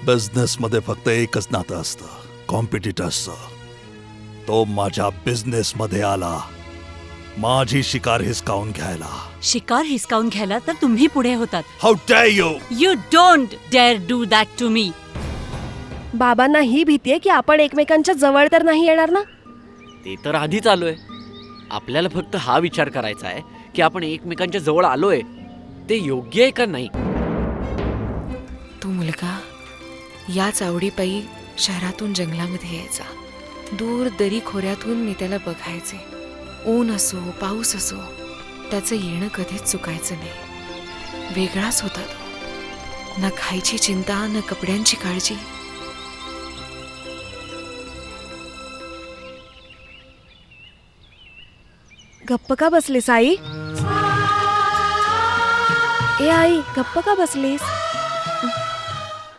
Business मध्ये फक्त एकच नातं असतं, कॉम्पिटिटर्सचं. तो माझ्या बिझनेस मध्ये आला, माझी शिकार हिसकावून घ्यायला. शिकार हिसकावून घ्यायला तर तुम्ही पुढे होतात. How dare you! You don't dare do that to me. बाबांना ही भीती आहे की आपण एकमेकांच्या जवळ तर नाही येणार ना. ते तर आधीच आलोय. आपल्याला फक्त हा विचार करायचा आहे की आपण एकमेकांच्या जवळ आलोय ते योग्य आहे का नाही. तो मुलगा याच आवडीपायी शहरातून जंगलामध्ये यायचा. दूर दरी खोऱ्यातून मी त्याला बघायचे. ऊन असो पाऊस असो त्याचं येणं कधीच चुकायचं नाही. वेगळाच होता तो. ना खायची चिंता ना कपड्यांची काळजी. गप्प का बसलीस आई? ए आई, गप्प का बसलीस?